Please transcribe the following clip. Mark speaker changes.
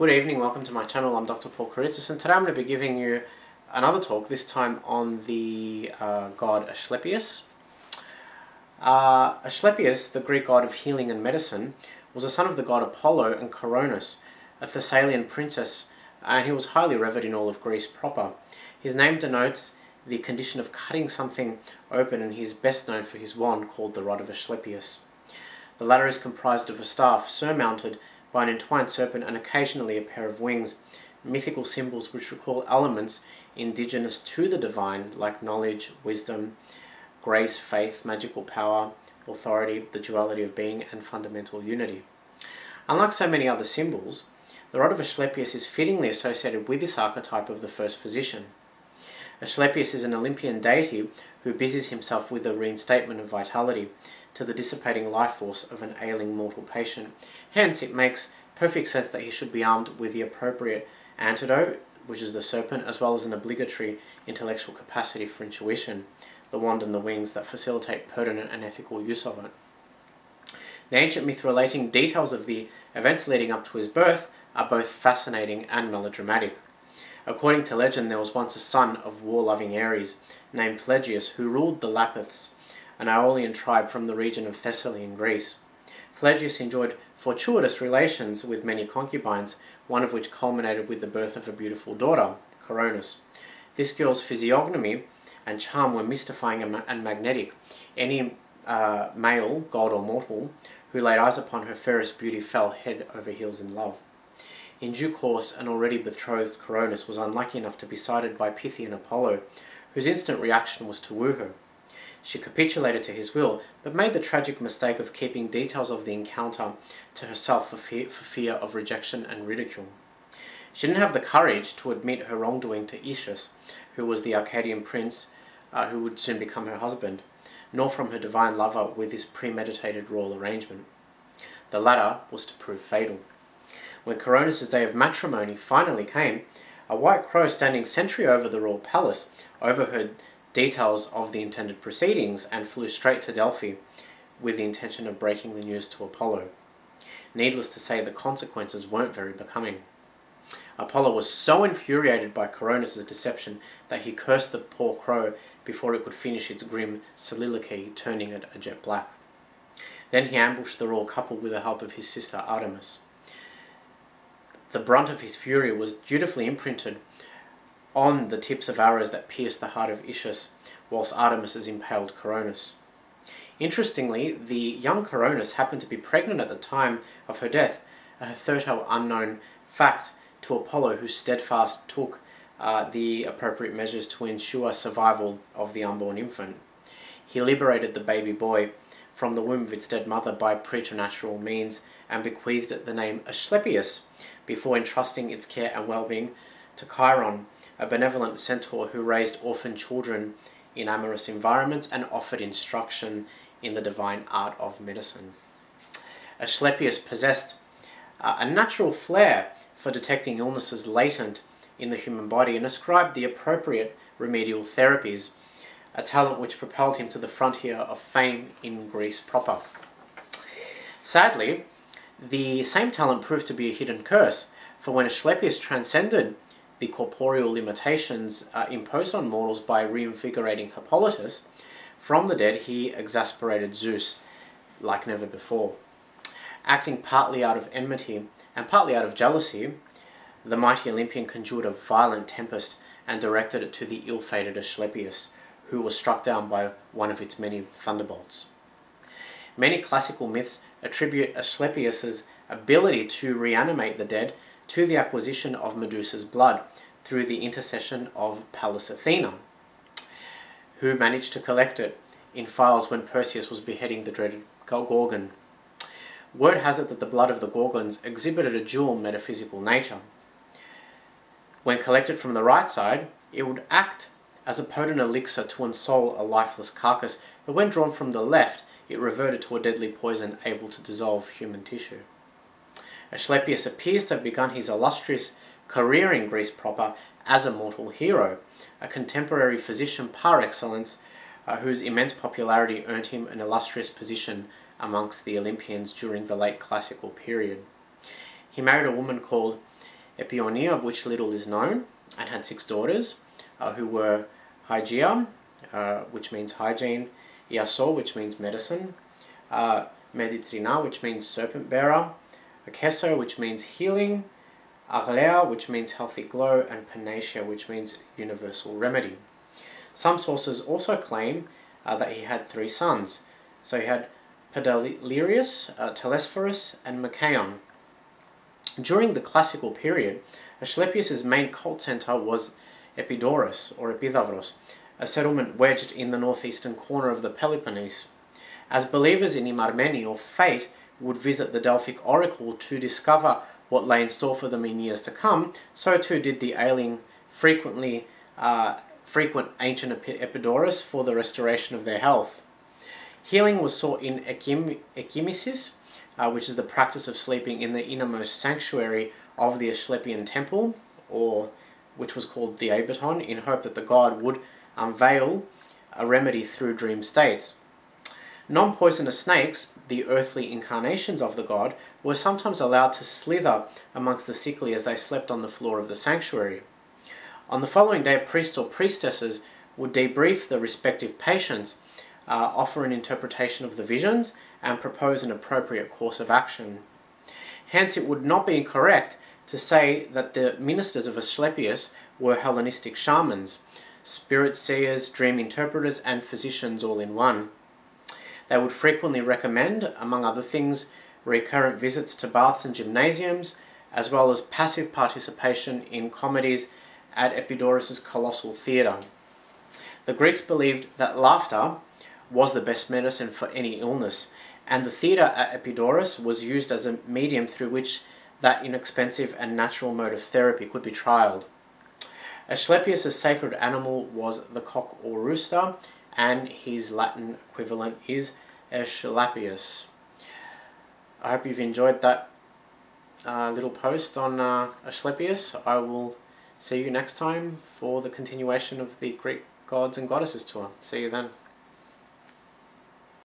Speaker 1: Good evening, welcome to my channel. I'm Dr. Paul Karitsis, and today I'm going to be giving you another talk, this time on the god Asclepius. Asclepius, the Greek god of healing and medicine, was the son of the god Apollo and Coronis, a Thessalian princess, and he was highly revered in all of Greece proper. His name denotes the condition of cutting something open, and he is best known for his wand called the rod of Asclepius. The latter is comprised of a staff surmounted by an entwined serpent and occasionally a pair of wings, mythical symbols which recall elements indigenous to the divine, like knowledge, wisdom, grace, faith, magical power, authority, the duality of being, and fundamental unity. Unlike so many other symbols, the rod of Asclepius is fittingly associated with this archetype of the first physician. Asclepius is an Olympian deity who busies himself with the reinstatement of vitality to the dissipating life force of an ailing mortal patient. Hence, it makes perfect sense that he should be armed with the appropriate antidote, which is the serpent, as well as an obligatory intellectual capacity for intuition, the wand and the wings that facilitate pertinent and ethical use of it. The ancient myth relating details of the events leading up to his birth are both fascinating and melodramatic. According to legend, there was once a son of war-loving Ares named Phlegyas who ruled the Lapiths, an Aeolian tribe from the region of Thessaly in Greece. Phlegyas enjoyed fortuitous relations with many concubines, one of which culminated with the birth of a beautiful daughter, Coronis. This girl's physiognomy and charm were mystifying and magnetic. Any male, god or mortal, who laid eyes upon her fairest beauty fell head over heels in love. In due course, an already betrothed Coronis was unlucky enough to be sighted by Pythian Apollo, whose instant reaction was to woo her. She capitulated to his will, but made the tragic mistake of keeping details of the encounter to herself for fear of rejection and ridicule. She didn't have the courage to admit her wrongdoing to Ishus, who was the Arcadian prince who would soon become her husband, nor from her divine lover with this premeditated royal arrangement. The latter was to prove fatal. When Coronis' day of matrimony finally came, a white crow standing sentry over the royal palace overheard details of the intended proceedings and flew straight to Delphi with the intention of breaking the news to Apollo. Needless to say, the consequences weren't very becoming. Apollo was so infuriated by Coronis' deception that he cursed the poor crow before it could finish its grim soliloquy, turning it a jet black. Then he ambushed the royal couple with the help of his sister Artemis. The brunt of his fury was dutifully imprinted on the tips of arrows that pierced the heart of Ishus, whilst Artemis impaled Coronis. Interestingly, the young Coronis happened to be pregnant at the time of her death, a hitherto unknown fact to Apollo, who steadfast took the appropriate measures to ensure survival of the unborn infant. He liberated the baby boy from the womb of its dead mother by preternatural means and bequeathed it the name Asclepius before entrusting its care and well-being to Chiron, a benevolent centaur who raised orphan children in amorous environments and offered instruction in the divine art of medicine. Asclepius possessed a natural flair for detecting illnesses latent in the human body and ascribed the appropriate remedial therapies, a talent which propelled him to the frontier of fame in Greece proper. Sadly, the same talent proved to be a hidden curse, for when Asclepius transcended the corporeal limitations imposed on mortals by reinvigorating Hippolytus from the dead, he exasperated Zeus like never before. Acting partly out of enmity and partly out of jealousy, the mighty Olympian conjured a violent tempest and directed it to the ill-fated Asclepius, who was struck down by one of its many thunderbolts. Many classical myths attribute Asclepius's ability to reanimate the dead to the acquisition of Medusa's blood through the intercession of Pallas Athena, who managed to collect it in phials when Perseus was beheading the dreaded Gorgon. Word has it that the blood of the Gorgons exhibited a dual metaphysical nature. When collected from the right side, it would act as a potent elixir to ensoul a lifeless carcass, but when drawn from the left, it reverted to a deadly poison able to dissolve human tissue. Asclepius appears to have begun his illustrious career in Greece proper as a mortal hero, a contemporary physician par excellence, whose immense popularity earned him an illustrious position amongst the Olympians during the late classical period. He married a woman called Epionia, of which little is known, and had 6 daughters, who were Hygeia, which means hygiene, Iaso, which means medicine, Meditrina, which means serpent bearer, Akeso, which means healing, Aglea, which means healthy glow, and Panatia, which means universal remedy. Some sources also claim that he had 3 sons. So he had Pedalirius, Telesphorus, and Machaon. During the classical period, Asclepius' main cult centre was Epidaurus, or Epidavros, a settlement wedged in the northeastern corner of the Peloponnese. As believers in Imarmeni, or fate, would visit the Delphic oracle to discover what lay in store for them in years to come, so too did the ailing, frequent ancient Epidaurus for the restoration of their health. Healing was sought in echimesis, which is the practice of sleeping in the innermost sanctuary of the Asclepian temple, or which was called the Abaton, in hope that the god would unveil a remedy through dream states. Non-poisonous snakes, the earthly incarnations of the god, were sometimes allowed to slither amongst the sickly as they slept on the floor of the sanctuary. On the following day, priests or priestesses would debrief the respective patients, offer an interpretation of the visions, and propose an appropriate course of action. Hence, it would not be incorrect to say that the ministers of Asclepius were Hellenistic shamans, spirit seers, dream interpreters, and physicians all in one. They would frequently recommend, among other things, recurrent visits to baths and gymnasiums, as well as passive participation in comedies at Epidaurus' colossal theatre. The Greeks believed that laughter was the best medicine for any illness, and the theatre at Epidaurus was used as a medium through which that inexpensive and natural mode of therapy could be trialled. Asclepius' sacred animal was the cock or rooster, and his Latin equivalent is Asclepius. I hope you've enjoyed that little post on Asclepius. I will see you next time for the continuation of the Greek Gods and Goddesses tour. See you then.